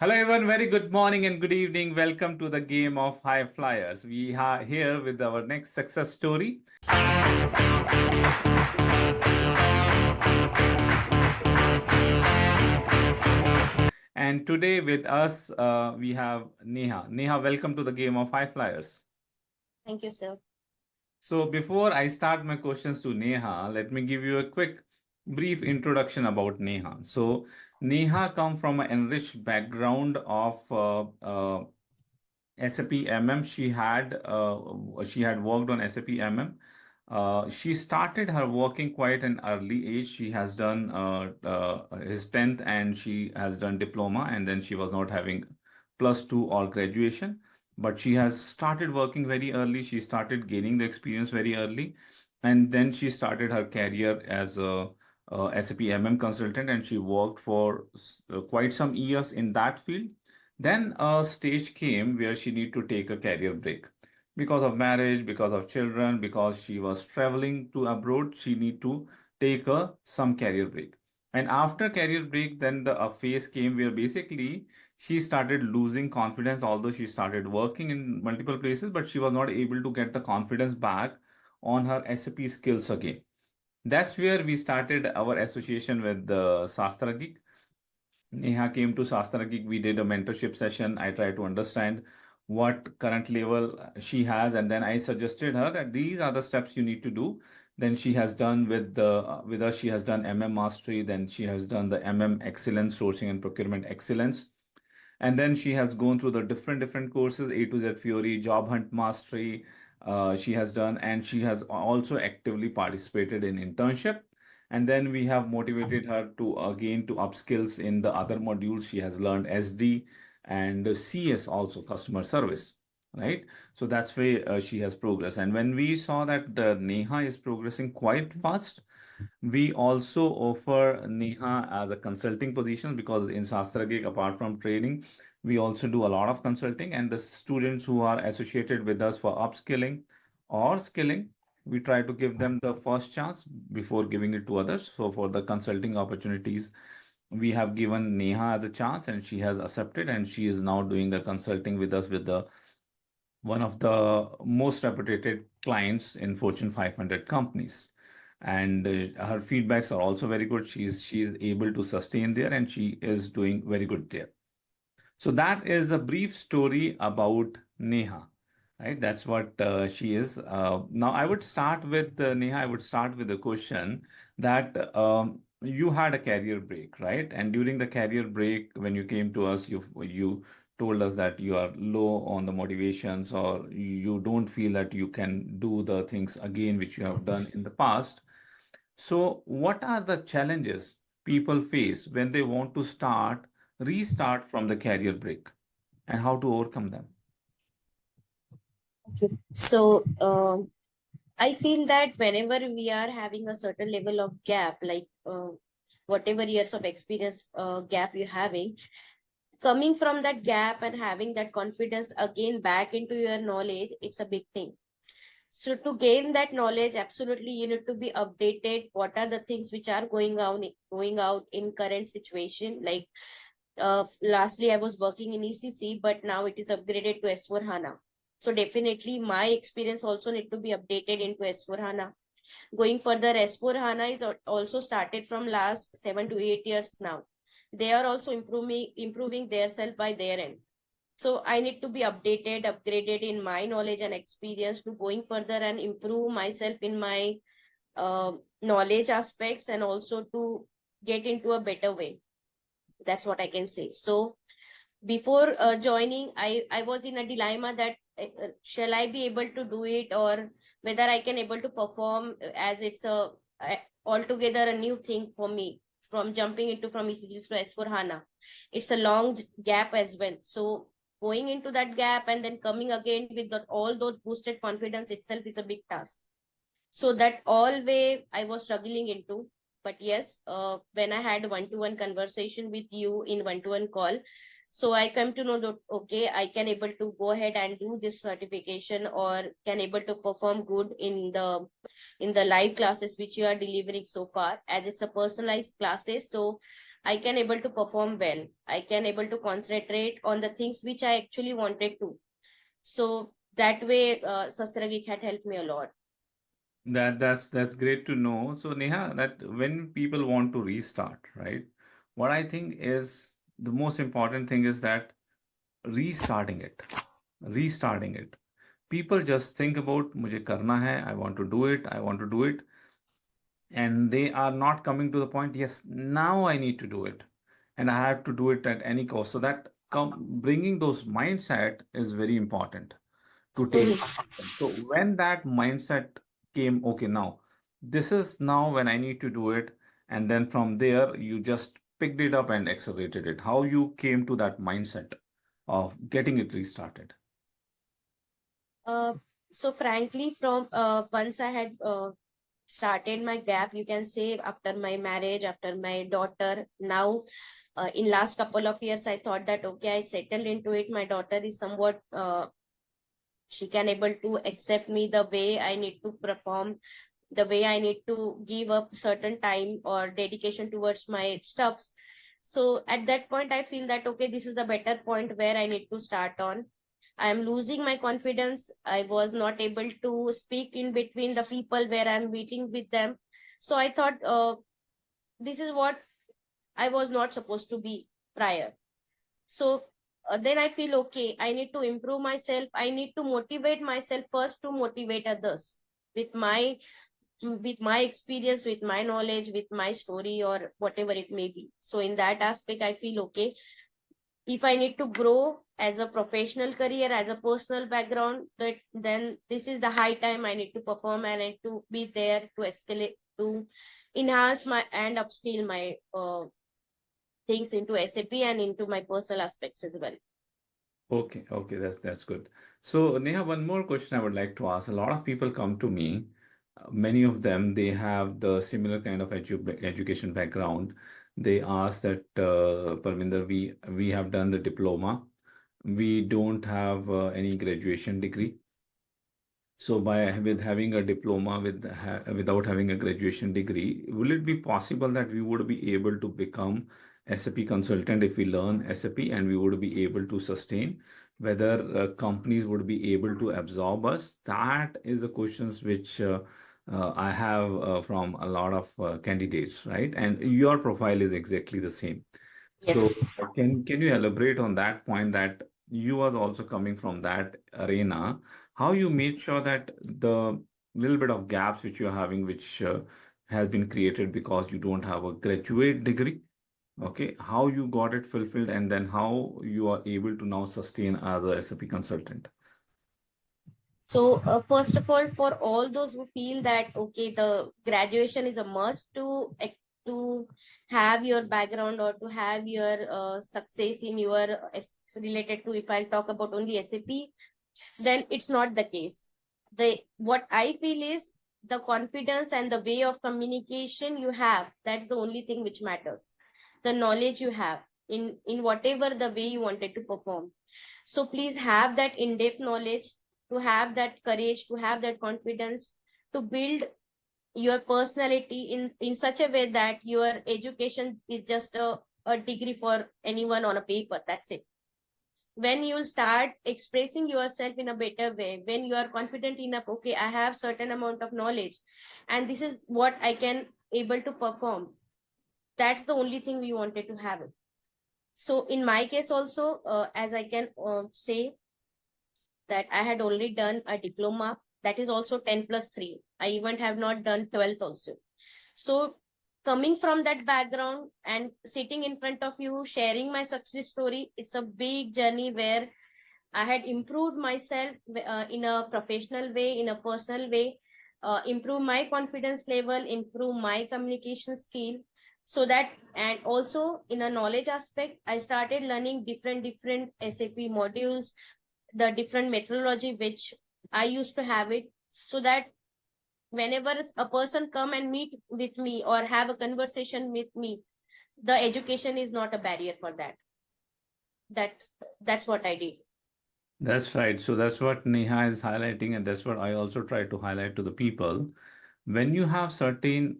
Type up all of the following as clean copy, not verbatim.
Hello everyone, very good morning and good evening. Welcome to the game of High Flyers. We are here with our next success story. And today with us, we have Neha. Neha, welcome to the game of High Flyers. Thank you, sir. So before I start my questions to Neha, let me give you a quick brief introduction about Neha. So Neha come from an enriched background of SAP MM. She had worked on SAP MM. She started her working quite an early age. She has done his 10th and she has done diploma, and then she was not having plus two or graduation. But she has started working very early. She started gaining the experience very early, and then she started her career as a SAP MM consultant, and she worked for quite some years in that field. Then a stage came where she need to take a career break because of marriage, because of children, because she was traveling to abroad. She need to take a some career break. And after career break, then the a phase came where basically she started losing confidence. Although she started working in multiple places, but she was not able to get the confidence back on her SAP skills again. That's where we started our association with the SastraGeek. Neha came to Sastrageek. We did a mentorship session. I tried to understand what current level she has, and then I suggested her that these are the steps you need to do. Then she has done with us. She has done MM Mastery. Then she has done the MM Excellence, Sourcing and Procurement Excellence. And then she has gone through the different courses, A to Z Fury, Job Hunt Mastery. She has done, and she has also actively participated in internship. And then we have motivated her to again to upskills in the other modules. She has learned SD and CS also, customer service, right? So that's why she has progressed. And when we saw that the Neha is progressing quite fast, we also offer Neha as a consulting position, because in SastraGeek, apart from training, we also do a lot of consulting. And the students who are associated with us for upskilling or skilling, we try to give them the first chance before giving it to others. So for the consulting opportunities, we have given Neha as a chance, and she has accepted, and she is now doing the consulting with us with the one of the most reputed clients in Fortune 500 companies. And her feedbacks are also very good. She is able to sustain there, and she is doing very good there. So that is a brief story about Neha, right? That's what she is. Now I would start with Neha. I would start with a question that you had a career break, right? And during the career break, when you came to us, you told us that you are low on the motivations, or you don't feel that you can do the things again which you have done in the past. So, what are the challenges people face when they want to restart from the career break, and how to overcome them? Okay. So, I feel that whenever we are having a certain level of gap, like whatever years of experience gap you're having, coming from that gap and having that confidence again back into your knowledge, it's a big thing. So to gain that knowledge, absolutely you need to be updated. What are the things which are going out in current situation? Like lastly, I was working in ECC, but now it is upgraded to S4 HANA. So definitely my experience also need to be updated into S4 HANA. Going further, S4 HANA is also started from last 7 to 8 years now. They are also improving their self by their end. So I need to be updated, upgraded in my knowledge and experience to going further and improve myself in my knowledge aspects, and also to get into a better way. That's what I can say. So before joining, I was in a dilemma that shall I be able to do it, or whether I can able to perform, as it's altogether a new thing for me, from jumping into from ECG to S4 HANA. It's a long gap as well. So going into that gap and then coming again with all those boosted confidence itself is a big task. So that all way I was struggling into. But yes, when I had one-to-one conversation with you in one-to-one call, so I come to know that okay, I can able to go ahead and do this certification, or can able to perform good in the live classes which you are delivering so far, as it's a personalized classes. So I can able to perform well. I can able to concentrate on the things which I actually wanted to. So that way, Sastrageek had helped me a lot. That's great to know. So Neha, that when people want to restart, right? What I think is the most important thing is that restarting it. Restarting it. People just think about मुझे करना है, I want to do it, I want to do it, and they are not coming to the point, yes, now I need to do it, and I have to do it at any cost. So that bringing those mindset is very important to take Mhm. action. So when that mindset came, okay, now this is now when I need to do it, and then from there you just picked it up and accelerated it. How you came to that mindset of getting it restarted? Uh, so frankly, from once I had started my gap, you can say after my marriage, after my daughter, now in last couple of years, I thought that okay, I settled into it. My daughter is somewhat she can able to accept me the way I need to perform, the way I need to give up certain time or dedication towards my stuffs. So at that point, I feel that okay, this is the better point where I need to start on. I am losing my confidence. I was not able to speak in between the people where I'm meeting with them. So I thought this is what I was not supposed to be prior. So then I feel okay, I need to improve myself. I need to motivate myself first to motivate others with my experience, with my knowledge, with my story, or whatever it may be. So in that aspect, I feel okay, if I need to grow as a professional career, as a personal background, that then this is the high time I need to perform and I need to be there to escalate, to enhance my and upskill my things into SAP and into my personal aspects as well. Okay, okay, that's good. So Neha, one more question I would like to ask. A lot of people come to me. Many of them they have the similar kind of education background. They ask that Parminder, we have done the diploma. We don't have any graduation degree. So by with having a diploma without having a graduation degree, will it be possible that we would be able to become SAP consultant if we learn SAP and we would be able to sustain? Whether companies would be able to absorb us? That is the questions which I have from a lot of candidates, right? And your profile is exactly the same. So Yes. can you elaborate on that point that you was also coming from that arena? How you made sure that the little bit of gaps which you're having, which has been created because you don't have a graduate degree, okay, how you got it fulfilled, and then how you are able to now sustain as a SAP consultant? So, first of all, for all those who feel that okay, the graduation is a must to have your background or to have your success in your related to, if I talk about only SAP, then it's not the case. The what I feel is the confidence and the way of communication you have. That's the only thing which matters. The knowledge you have in whatever the way you wanted to perform. So please have that in-depth knowledge, to have that courage, to have that confidence, to build your personality in such a way that your education is just a degree for anyone on a paper. That's it. When you start expressing yourself in a better way, when you are confident enough, okay, I have certain amount of knowledge and this is what I can able to perform, that's the only thing we wanted to have it. So in my case also, as I can say that I had only done a diploma, that is also 10 plus 3. I even have not done 12th also. So coming from that background and sitting in front of you, sharing my success story, it's a big journey where I had improved myself in a professional way, in a personal way, improve my confidence level, improve my communication skill. So that, and also in a knowledge aspect, I started learning different SAP modules, the different methodology which I used to have it, so that whenever a person come and meet with me or have a conversation with me, the education is not a barrier for that. That that's what I did. That's right. So that's what Neha is highlighting, and that's what I also try to highlight to the people. When you have certain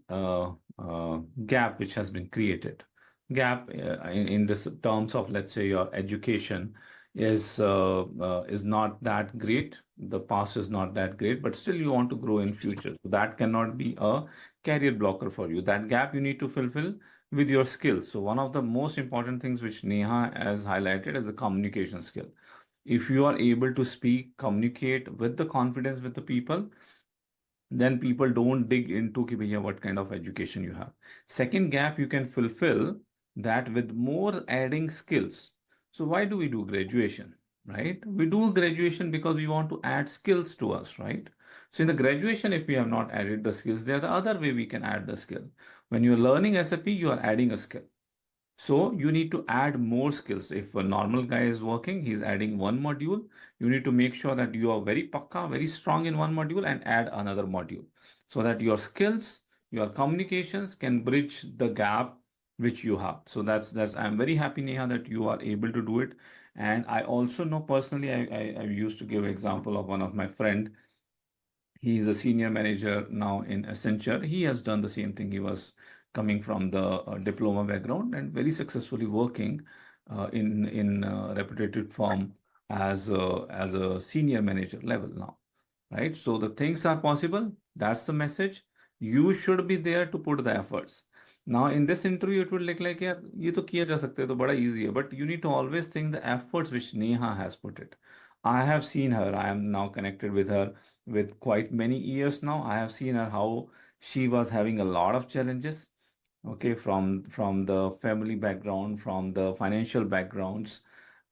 gap which has been created, gap in this terms of, let's say, your education is not that great. The past is not that great, but still you want to grow in future. So that cannot be a career blocker for you. That gap you need to fulfill with your skills. So one of the most important things which Neha has highlighted is the communication skill. If you are able to speak, communicate with the confidence with the people, then people don't dig into कि भैया what kind of education you have. Second gap you can fulfill that with more adding skills. So why do we do graduation, right? We do graduation because we want to add skills to us, right? So in the graduation, if we have not added the skills, there the other way we can add the skill. When you're learning SAP, you are adding a skill. So you need to add more skills. If a normal guy is working, he's adding one module. You need to make sure that you are very pakka, very strong in one module and add another module so that your skills, your communications can bridge the gap which you have. So I'm very happy, Neha, that you are able to do it. And I also know personally, I used to give example of one of my friend. He is a senior manager now in Accenture. He has done the same thing. He was coming from the diploma background and very successfully working in reputed firm as a senior manager level now, right? So the things are possible. That's the message. You should be there to put the efforts. Now in this interview, it will look like यार ये तो किया जा सकता है तो बड़ा easy है. But you need to always think the efforts which Neha has put it. I have seen her. I am now connected with her with quite many years now. I have seen her how she was having a lot of challenges, okay, from the family background, from the financial backgrounds,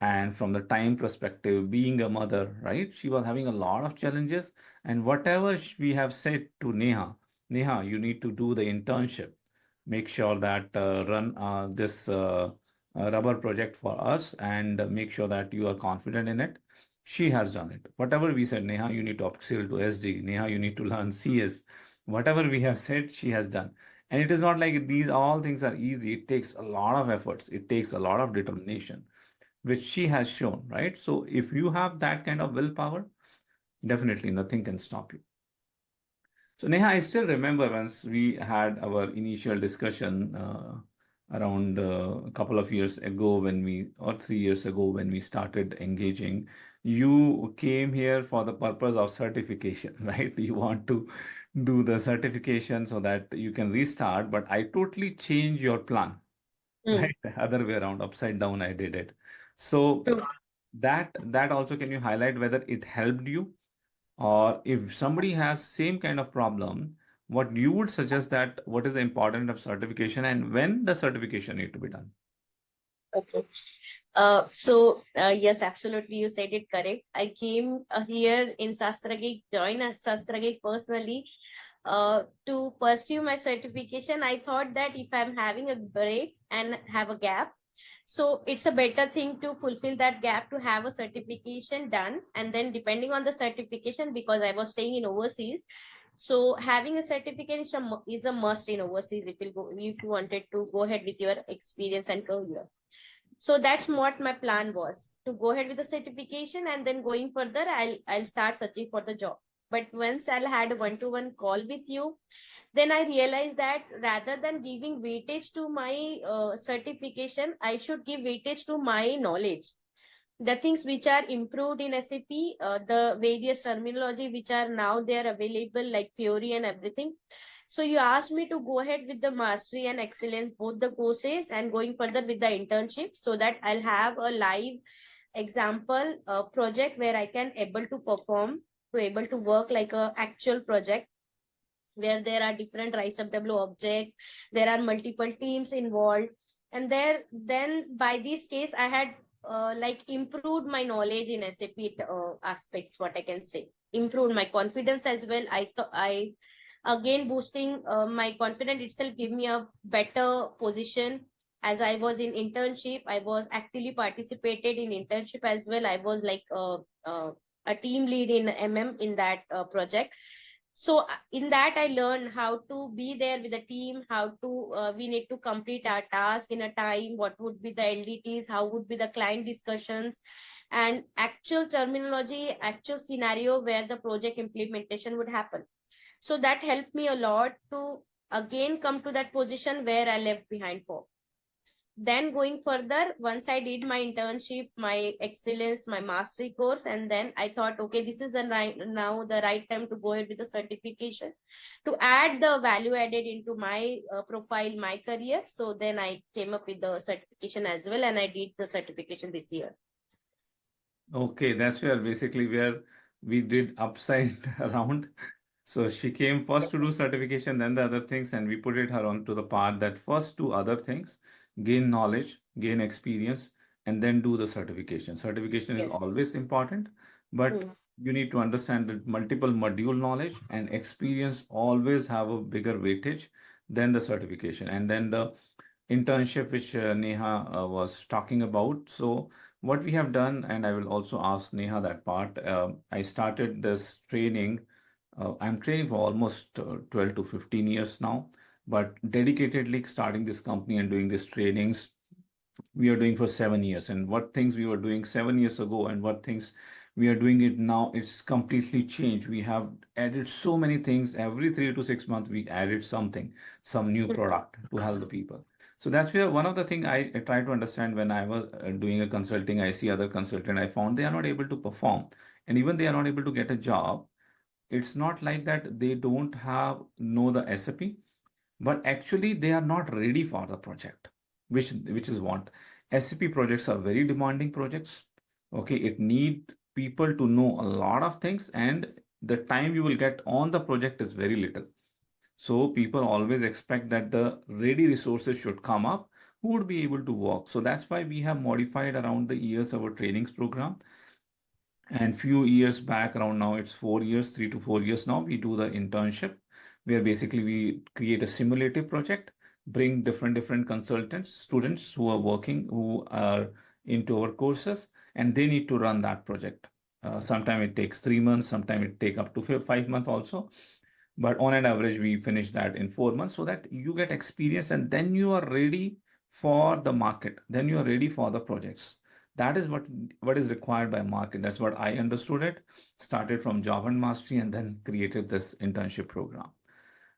and from the time perspective, being a mother, right? She was having a lot of challenges, and whatever we have said to Neha, you need to do the internship. Make sure that run this rubber project for us and make sure that you are confident in it. She has done it. Whatever we said, Neha, you need to upskill to SD. Neha, you need to learn CS. Whatever we have said, she has done. And it is not like these all things are easy. It takes a lot of efforts. It takes a lot of determination, which she has shown, right? So if you have that kind of willpower, definitely nothing can stop you. So Neha, I still remember once we had our initial discussion around a couple of years ago or 3 years ago when we started engaging. You came here for the purpose of certification, right? You want to do the certification so that you can restart, but I totally changed your plan, Hmm. right? The other way around, upside down, I did it. So True. that also, can you highlight whether it helped you? Or if somebody has same kind of problem, what you would suggest that what is the importance of certification and when the certification need to be done? Okay. Yes, absolutely. You said it correct. I came here in SastraGeek, join as SastraGeek personally to pursue my certification. I thought that if I'm having a break and have a gap, so it's a better thing to fulfill that gap to have a certification done. And then depending on the certification, because I was staying in overseas, so having a certification is a must in overseas if you wanted to go ahead with your experience and career. So that's what my plan was, to go ahead with the certification, and then going further I'll start searching for the job. But once I'll had a one-to-one call with you, then I realized that rather than giving weightage to my certification, I should give weightage to my knowledge, the things which are improved in SAP, the various terminology which are now there available, like theory and everything. So you asked me to go ahead with the mastery and excellence, both the courses, and going further with the internship, so that I'll have a live example project where I can able to perform, to able to work like a actual project where there are different rise of w objects, there are multiple teams involved, and there then by this case I had like improved my knowledge in SAP aspects, what I can say, improved my confidence as well. I again boosting my confidence itself, give me a better position. As I was in internship, I was actively participated in internship as well. I was like a team lead in in that project. So in that I learned how to be there with the team, how to we need to complete our task in a time, what would be the LDTs, how would be the client discussions, and actual terminology, actual scenario where the project implementation would happen. So that helped me a lot to again come to that position where I left behind for. Then going further, once I did my internship, my excellence, my mastery course, and then I thought, okay, this is now the right time to go ahead with the certification to add the value added into my profile, my career. So then I came up with the certification as well, and I did the certification this year. Okay, that's where we did upside around. So she came first to do certification, then the other things, and we put it her onto the part that first do other things, gain knowledge, gain experience, and then do the certification. Certification is Yes. always important, but Hmm. you need to understand that multiple module knowledge and experience always have a bigger weightage than the certification. And then the internship, which Neha was talking about. So what we have done, and I will also ask Neha that part. I started this training. I'm training for almost 12 to 15 years now, but dedicatedly starting this company and doing these trainings we are doing for 7 years. And what things we were doing 7 years ago and what things we are doing it now, it's completely changed. We have added so many things. Every 3 to 6 months, we added something, some new product to help the people. So that's where one of the things I try to understand when I was doing a consulting, I see other consultant, I found they are not able to perform. And even they are not able to get a job. It's not like that they don't have know the SAP, but actually they are not ready for the project, which is what SAP projects are very demanding projects. Okay, it need people to know a lot of things, and the time you will get on the project is very little. So people always expect that the ready resources should come up who would be able to work. So that's why we have modified around the years our trainings program. And few years back, around now, it's 4 years, 3 to 4 years now, we do the internship, where basically we create a simulative project, bring different consultants, students who are working, who are into our courses, and they need to run that project. Sometimes it takes 3 months, sometimes it take up to 5 months also. But on an average, we finish that in 4 months so that you get experience and then you are ready for the market. Then you are ready for the projects. That is what is required by market. That's what I understood it. Started from job and mastery and then created this internship program.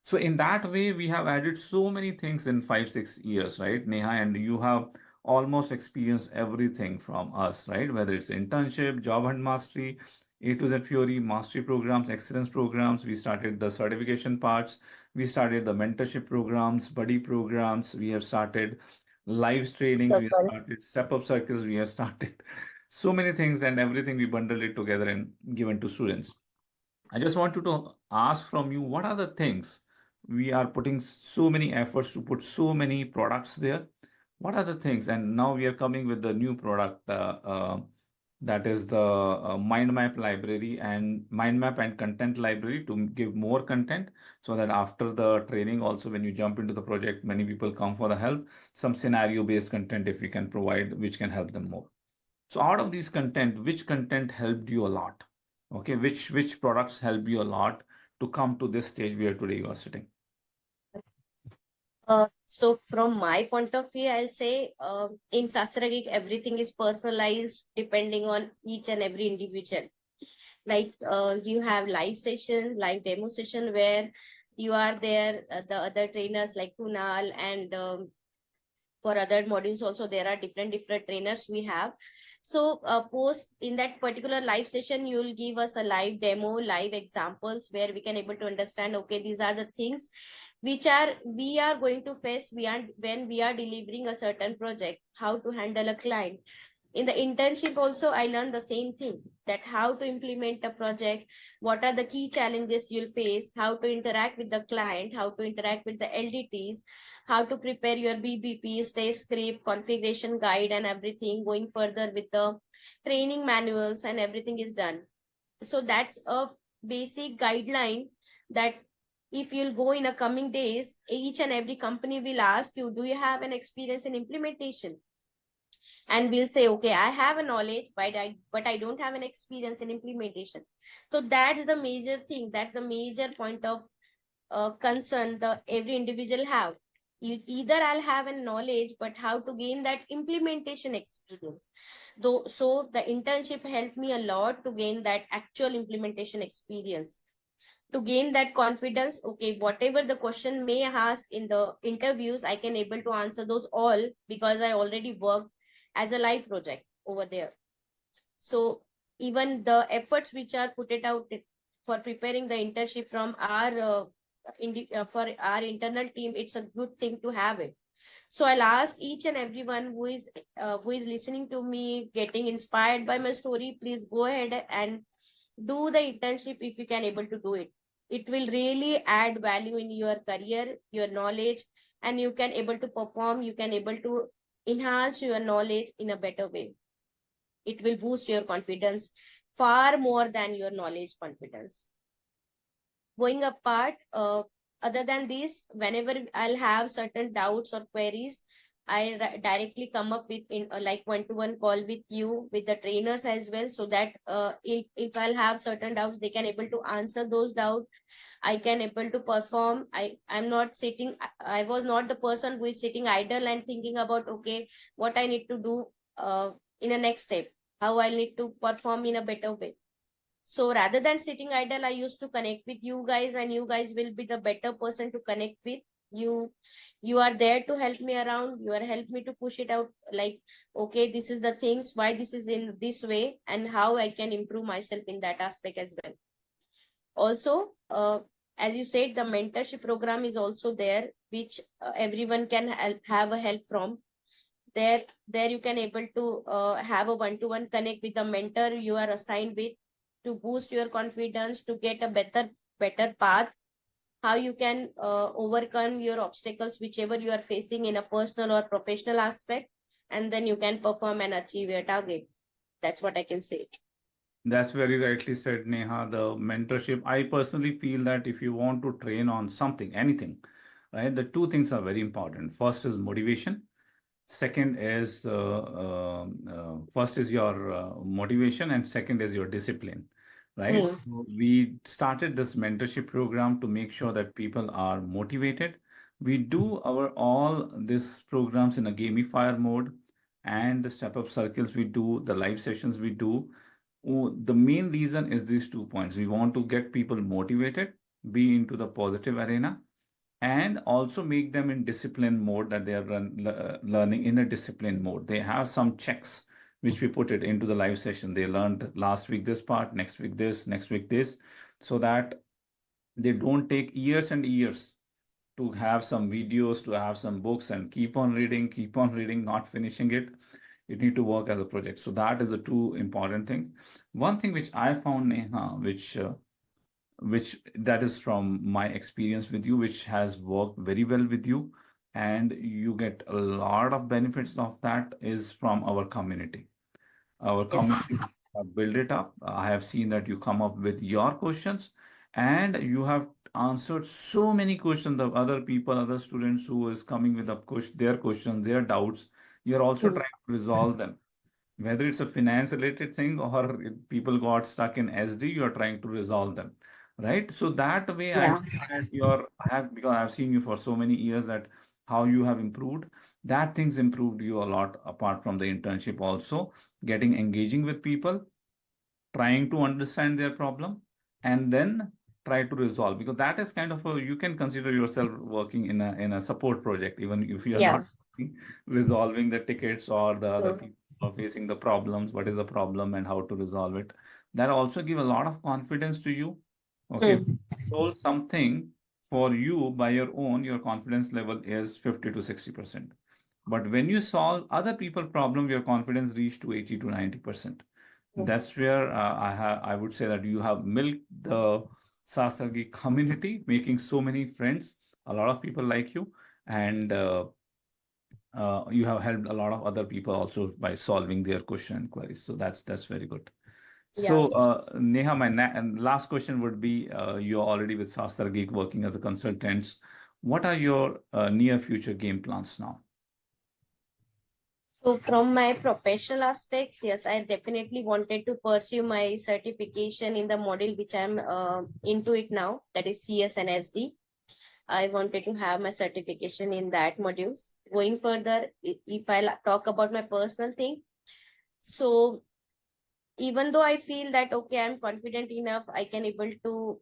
So in that way, we have added so many things in 5, 6 years, right, Neha? And you have almost experienced everything from us, right? Whether it's internship, job and mastery, A to Z theory, mastery programs, excellence programs. We started the certification parts. We started the mentorship programs, buddy programs. We have started live trainings. We have Circle. started step up circles. We have started so many things, and everything we bundled it together and given to students. I just wanted to ask from you, what are the things we are putting so many efforts to put so many products there? What are the things? And now we are coming with the new product, that is the mind map library and mind map and content library to give more content, so that after the training, also when you jump into the project, many people come for the help. Some scenario based content, if we can provide, which can help them more. So out of these content, which content helped you a lot? Okay, which products helped you a lot to come to this stage where today you are sitting? So from my point of view, I'll say in SastraGeek, everything is personalized depending on each and every individual. Like you have live session, live demo session where you are there, the other trainers like Kunal, and for other modules also there are different trainers we have. So post in that particular live session, you will give us a live demo, live examples where we can able to understand, okay, these are the things which are we are going to face beyond when we are delivering a certain project, how to handle a client. In the internship also I learned the same thing, that how to implement a project, what are the key challenges you'll face, how to interact with the client, how to interact with the LDTs, how to prepare your BBPs, test script, configuration guide, and everything. Going further with the training manuals and everything is done. So that's a basic guideline that if you'll go in a coming days, each and every company will ask you, do you have an experience in implementation? And we'll say, okay, I have a knowledge, but I don't have an experience in implementation. So that's the major thing, that's the major point of concern the every individual have. Either I'll have a knowledge, but how to gain that implementation experience. Though, so the internship helped me a lot to gain that actual implementation experience. to gain that confidence. Okay, whatever the question may ask in the interviews, I can able to answer those all because I already worked as a live project over there. So even the efforts which are put it out for preparing the internship from our for our internal team, it's a good thing to have it. So I'll ask each and everyone who is listening to me, getting inspired by my story, please go ahead and do the internship if you can able to do it. It will really add value in your career, your knowledge, and you can able to perform, you can able to enhance your knowledge in a better way. It will boost your confidence far more than your knowledge confidence. Going apart, other than this, whenever I'll have certain doubts or queries, I directly come up with in like one-to-one call with you, with the trainers as well, so that if I'll have certain doubts, they can able to answer those doubts. I can able to perform. I'm not sitting. I was not the person who is sitting idle and thinking about, okay, what I need to do in a next step, how I need to perform in a better way. So rather than sitting idle, I used to connect with you guys, and you guys will be the better person to connect with. You are there to help me around. You are help me to push it out. Like, okay, this is the things why this is in this way, and how I can improve myself in that aspect as well. Also, as you said, the mentorship program is also there, which everyone can have a help from. There you can able to have a one-to-one connect with the mentor you are assigned with, to boost your confidence, to get a better path, how you can overcome your obstacles whichever you are facing in a personal or professional aspect, and then you can perform and achieve your target. That's what I can say. That's very rightly said, Neha. The mentorship, I personally feel that if you want to train on something, anything, right, the two things are very important. First is motivation. Second is first is your motivation, and second is your discipline, right? Hmm. So we started this mentorship program to make sure that people are motivated. We do our all these programs in a gamifier mode, and the step up circles we do, the live sessions we do. The main reason is these 2 points. We want to get people motivated, be into the positive arena, and also make them in discipline mode, that they are learning in a discipline mode. They have some checks which we put it into the live session. They learned last week this part, next week this, next week this, so that they don't take years and years to have some videos, to have some books and keep on reading, not finishing it. You need to work as a project. So that is the two important things. One thing which I found, Neha, which that is from my experience with you, which has worked very well with you, and you get a lot of benefits of that, is from our community. Our Yes. community have built it up. I have seen that you come up with your questions, and you have answered so many questions of other people, other students who is coming with their questions, their doubts. You're also Hmm. trying to resolve them, whether it's a finance related thing or people got stuck in SD, you're trying to resolve them, right? So that way I Yeah. see that I have, because I've seen you for so many years, that how you have improved, that things improved you a lot apart from the internship also, getting engaging with people, trying to understand their problem, and then try to resolve, because that is kind of a, you can consider yourself working in a support project, even if you are Yeah. not resolving the tickets, or the other Hmm. people are facing the problems, what is the problem and how to resolve it. That also give a lot of confidence to you. Okay, Hmm. solve something for you by your own, your confidence level is 50 to 60%. But when you solve other people problem, your confidence reach to 80 to 90%. That's where I would say that you have milked the Sastrageek community, making so many friends, a lot of people like you, and you have helped a lot of other people also by solving their question and queries. So that's very good. Yeah. So Neha, my and last question would be: you're already with Sastrageek working as a consultant. What are your near future game plans now? So from my professional aspects, yes, I definitely wanted to pursue my certification in the module which I'm into it now, that is CS and SD. I wanted to have my certification in that modules. Going further, if I talk about my personal thing, so even though I feel that okay, I'm confident enough, I can able to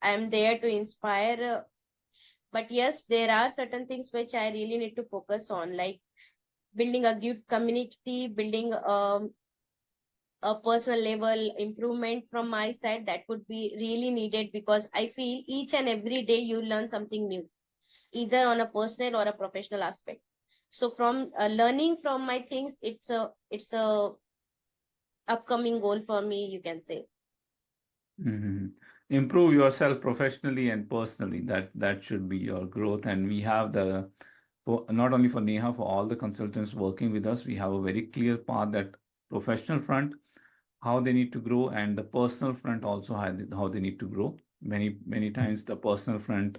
I'm there to inspire, but yes, there are certain things which I really need to focus on, like building a good community, building a personal level improvement from my side, that would be really needed, because I feel each and every day you learn something new, either on a personal or a professional aspect. So from learning from my things, it's a upcoming goal for me, you can say. Mhm. Improve yourself professionally and personally. That should be your growth. And we have the for not only for Neha, for all the consultants working with us, we have a very clear path that professional front, how they need to grow, and the personal front also how they need to grow. Many times the personal front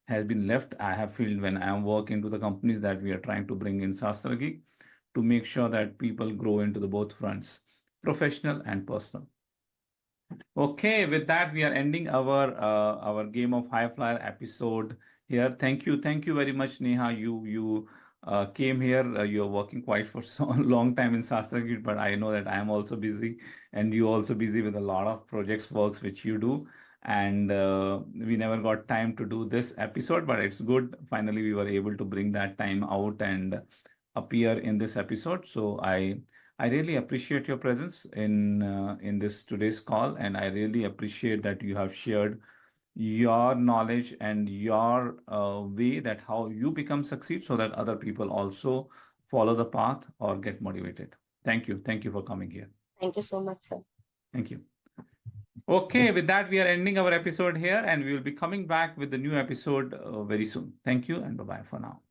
has been left. I have felt when I am working to the companies that we are trying to bring in SastraGeek to make sure that people grow into the both fronts, professional and personal. Okay, with that, we are ending our game of high flyer episode here. Thank you very much, Neha. You came here. You're working quite for so long time in Sastrageek, but I know that I am also busy, and you also busy with a lot of projects works which you do. And we never got time to do this episode, but it's good. Finally, we were able to bring that time out and appear in this episode. So I really appreciate your presence in this today's call, and I really appreciate that you have shared your knowledge and your way that how you become succeed, so that other people also follow the path or get motivated. Thank you for coming here. Thank you so much, sir. Thank you. Okay, with that, we are ending our episode here, and we will be coming back with the new episode very soon. Thank you, and bye bye for now.